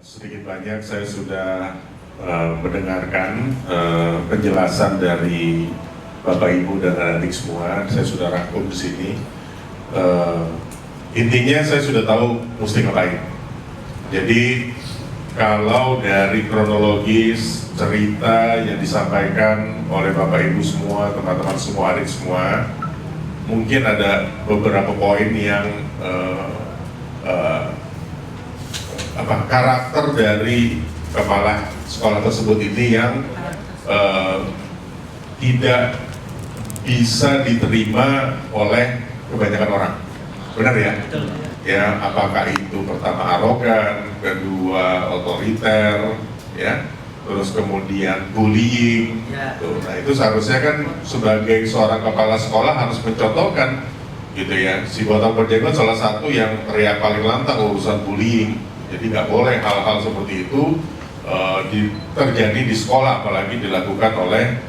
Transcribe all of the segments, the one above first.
Sedikit banyak saya sudah mendengarkan penjelasan dari Bapak Ibu dan adik semua. Saya sudah rangkum di sini. Intinya saya sudah tahu mesti ngapain. Jadi kalau dari kronologis cerita yang disampaikan oleh Bapak Ibu semua, teman-teman semua, adik semua, mungkin ada beberapa poin yang karakter dari kepala sekolah tersebut ini yang tidak bisa diterima oleh kebanyakan orang. Benar ya? Ya, apakah itu pertama arogan, kedua otoriter, ya, terus kemudian bullying. Nah, itu seharusnya kan sebagai seorang kepala sekolah harus mencontohkan, gitu ya. Si botak berjenggot salah satu yang teriak paling lantang urusan bullying. Jadi nggak boleh hal-hal seperti itu terjadi di sekolah, apalagi dilakukan oleh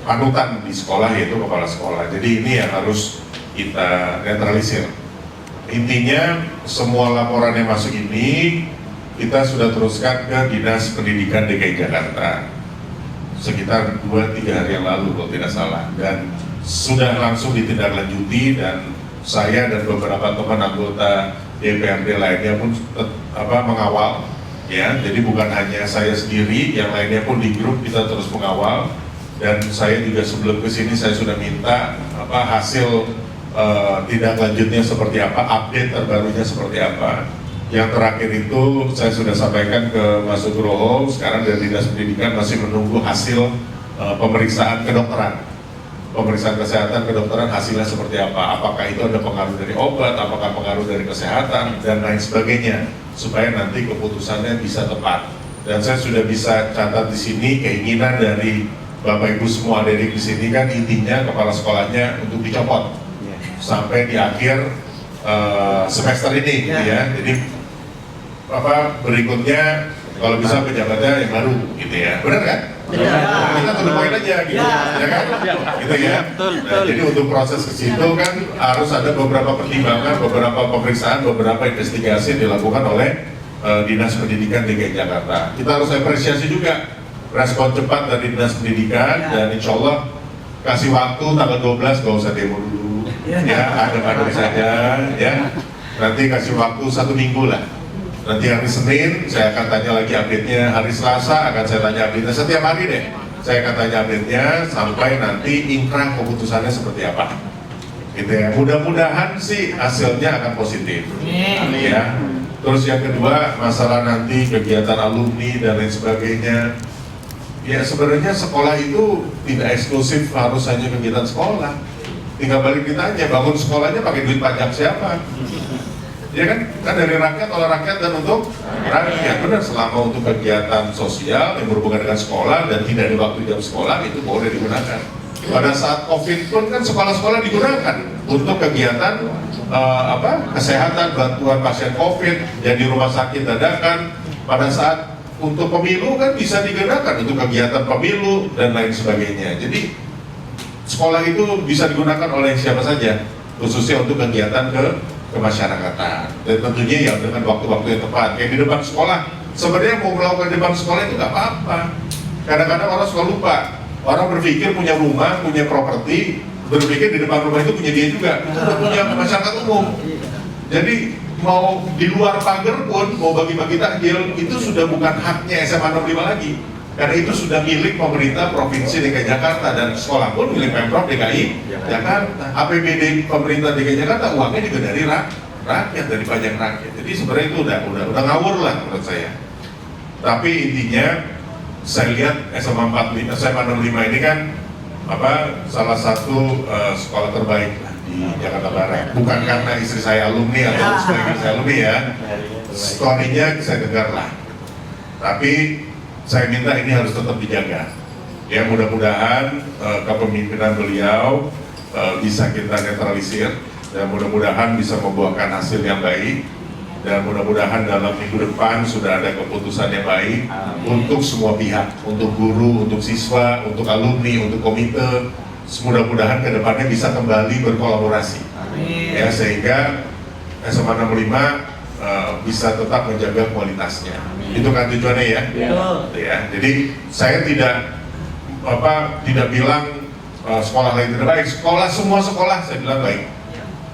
panutan di sekolah, yaitu kepala sekolah. Jadi ini yang harus kita netralisir. Intinya semua laporan yang masuk ini kita sudah teruskan ke Dinas Pendidikan DKI Jakarta sekitar 2-3 hari yang lalu kalau tidak salah, dan sudah langsung ditindaklanjuti, dan saya dan beberapa teman anggota DPRD lainnya pun mengawal, ya. Jadi bukan hanya saya sendiri, yang lainnya pun di grup kita terus mengawal. Dan saya juga sebelum kesini saya sudah minta hasil tindak lanjutnya seperti apa, update terbarunya seperti apa. Yang terakhir itu saya sudah sampaikan ke Mas Nugroho. Sekarang dari Dinas Pendidikan masih menunggu hasil pemeriksaan kedokteran, pemeriksaan kesehatan kedokteran, hasilnya seperti apa, apakah itu ada pengaruh dari obat, apakah pengaruh dari kesehatan, dan lain sebagainya, supaya nanti keputusannya bisa tepat. Dan saya sudah bisa catat di sini keinginan dari Bapak Ibu semua adik di sini kan, intinya kepala sekolahnya untuk dicopot sampai di akhir semester ini, gitu ya. Jadi berikutnya kalau bisa pejabatnya yang baru, gitu ya. Benar kan? Kita tunggu poin aja, gitu, ya kan? Gitu ya. Nah, jadi untuk proses ke situ kan harus ada beberapa pertimbangan, beberapa pemeriksaan, beberapa investigasi yang dilakukan oleh Dinas Pendidikan DKI Jakarta. Kita harus apresiasi juga respon cepat dari Dinas Pendidikan, dan insya Allah kasih waktu tanggal 12, gak usah demo dulu, ya, adem-adem saja, ya. Nanti kasih waktu 1 minggu lah. Nanti hari Senin saya akan tanya lagi update-nya, hari Selasa akan saya tanya update-nya, setiap hari deh saya akan tanya update-nya sampai nanti ingkrah keputusannya seperti apa, gitu ya. Mudah-mudahan sih hasilnya akan positif, ya. Terus yang kedua, masalah nanti kegiatan alumni dan lain sebagainya. Ya sebenarnya sekolah itu tidak eksklusif harus hanya kegiatan sekolah. Tinggal balik ditanya, bangun sekolahnya pakai duit pajak siapa? Ya kan dari rakyat, oleh rakyat, dan untuk rakyat. Benar, selama untuk kegiatan sosial yang berhubungan dengan sekolah dan tidak di waktu jam sekolah, itu boleh digunakan. Pada saat COVID pun kan sekolah-sekolah digunakan untuk kegiatan kesehatan, bantuan pasien COVID, jadi rumah sakit dadakan. Pada saat untuk pemilu kan bisa digunakan untuk kegiatan pemilu dan lain sebagainya. Jadi sekolah itu bisa digunakan oleh siapa saja, khususnya untuk kegiatan kemasyarakatan. Dan tentunya ya dengan waktu-waktu yang tepat. Kayak di depan sekolah, sebenarnya mau melakukan di depan sekolah itu nggak apa-apa. Kadang-kadang orang suka lupa. Orang berpikir punya rumah, punya properti, berpikir di depan rumah itu punya dia juga. Itu udah punya masyarakat umum. Jadi mau di luar pagar pun, mau bagi-bagi takjil, itu sudah bukan haknya SMA 65 lagi. Karena itu sudah milik pemerintah Provinsi DKI Jakarta, dan sekolah pun milik Pemprov DKI Jakarta. APBD pemerintah DKI Jakarta uangnya juga dari rakyat, dari pajak rakyat. Jadi sebenarnya itu udah ngawur lah menurut saya. Tapi intinya saya lihat SMA 65 ini kan salah satu sekolah terbaik di Jakarta Barat. Bukan karena istri saya alumni atau sebagai saya alumni, ya. Story-nya saya dengar lah. Tapi saya minta ini harus tetap dijaga. Ya, mudah-mudahan kepemimpinan beliau bisa kita netralisir, dan mudah-mudahan bisa membuahkan hasil yang baik, dan mudah-mudahan dalam minggu depan sudah ada keputusan yang baik untuk semua pihak, untuk guru, untuk siswa, untuk alumni, untuk komite. Mudah-mudahan ke depannya bisa kembali berkolaborasi. Amin. Ya, sehingga SMA 65 bisa tetap menjaga kualitasnya. Amin. Itu kan tujuannya ya. Ya. Jadi saya tidak bilang sekolah lain tidak baik. Semua sekolah saya bilang baik.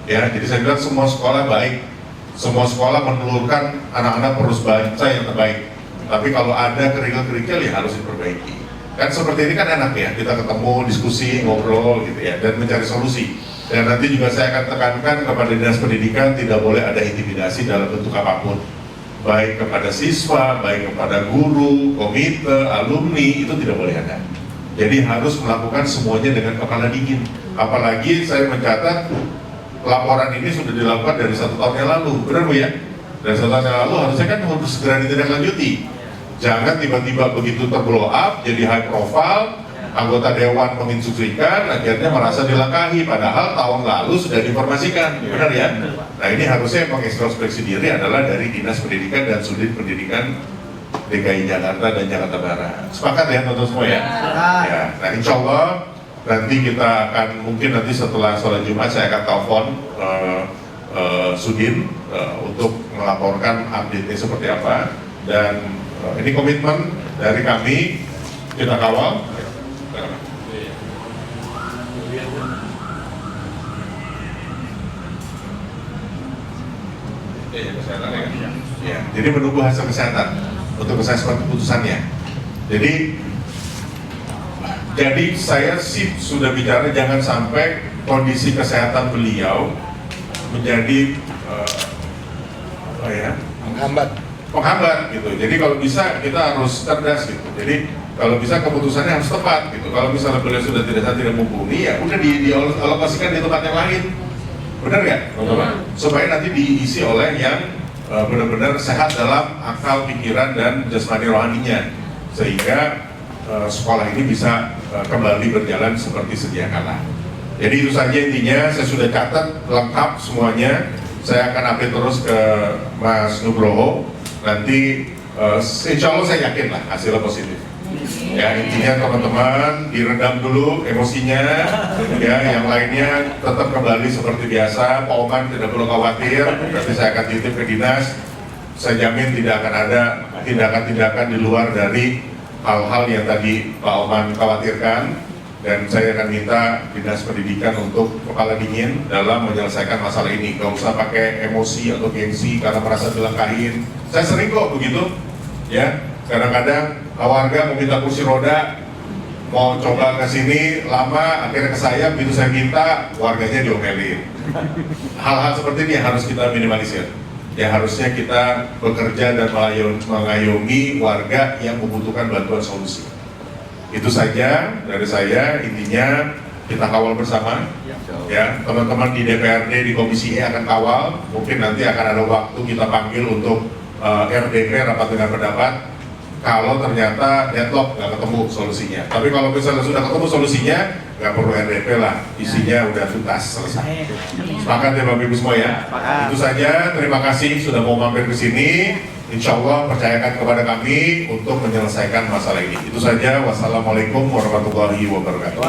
Ya, jadi saya bilang semua sekolah baik. Semua sekolah menelurkan anak-anak penerus bangsa yang terbaik. Tapi kalau ada kerikil-kerikil ya harus diperbaiki. Kan seperti ini kan enak ya, kita ketemu, diskusi, ngobrol gitu ya, dan mencari solusi. Dan nanti juga saya akan tekankan kepada Dinas Pendidikan tidak boleh ada intimidasi dalam bentuk apapun. Baik kepada siswa, baik kepada guru, komite, alumni, itu tidak boleh ada. Jadi harus melakukan semuanya dengan kepala dingin. Apalagi saya mencatat laporan ini sudah dilakukan dari 1 tahun yang lalu, benar Bu ya? Dari 1 tahun yang lalu harusnya kan harus segera ditindaklanjuti. Jangan tiba-tiba begitu terblow up, jadi high profile, anggota dewan menginstruksikan, akhirnya merasa dilangkahi, padahal tahun lalu sudah diinformasikan, benar ya? Nah ini harusnya mengintrospeksi diri adalah dari Dinas Pendidikan dan Sudin Pendidikan DKI Jakarta dan Jakarta Barat. Sepakat ya teman-teman semua ya? Ya. Nah insya Allah nanti kita akan, mungkin nanti setelah sholat Jumat saya akan telepon Sudin untuk melaporkan update-nya seperti apa. Dan ini komitmen dari kami, kita kawal. Ya, jadi menunggu hasil kesehatan untuk assessment keputusannya. Jadi saya sih sudah bicara jangan sampai kondisi kesehatan beliau menjadi penghambat gitu. Jadi kalau bisa kita harus cerdas gitu. Jadi kalau bisa keputusannya harus tepat gitu. Kalau misalnya beliau sudah tidak mumpuni, ya udah dialokasikan di tempat yang lain. Benar nggak, teman-teman? Supaya nanti diisi oleh yang benar-benar sehat dalam akal, pikiran, dan jasmani rohaninya, sehingga sekolah ini bisa kembali berjalan seperti sedia kala. Jadi itu saja intinya, saya sudah catat lengkap semuanya. Saya akan update terus ke Mas Nugroho. Nanti insya Allah saya yakin lah hasilnya positif. Ya intinya teman-teman diredam dulu emosinya, ya yang lainnya tetap kembali seperti biasa. Pak Oman tidak perlu khawatir, nanti saya akan titip ke dinas. Saya jamin tidak akan ada tindakan-tindakan di luar dari hal-hal yang tadi Pak Oman khawatirkan. Dan saya akan minta Dinas Pendidikan untuk kepala dingin dalam menyelesaikan masalah ini. Gak usah pakai emosi atau gengsi karena merasa dilangkahin. Saya sering kok begitu, ya. Kadang-kadang warga meminta kursi roda, mau coba ke sini lama, akhirnya ke saya, begitu saya minta, warganya diomelin. Hal-hal seperti ini harus kita minimalisir. Ya harusnya kita bekerja dan mengayomi warga yang membutuhkan bantuan solusi. Itu saja dari saya, intinya kita kawal bersama. Ya, teman-teman di DPRD, di Komisi E akan kawal. Mungkin nanti akan ada waktu kita panggil untuk RDP, rapat dengar pendapat. Kalau ternyata deadlock, nggak ketemu solusinya. Tapi kalau misalnya sudah ketemu solusinya, nggak perlu RDP lah, isinya udah tuntas, selesai. Sepakat ya Bapak Ibu semua ya? Itu saja, terima kasih sudah mau mampir ke sini. Insya Allah percayakan kepada kami untuk menyelesaikan masalah ini. Itu saja, wassalamualaikum warahmatullahi wabarakatuh.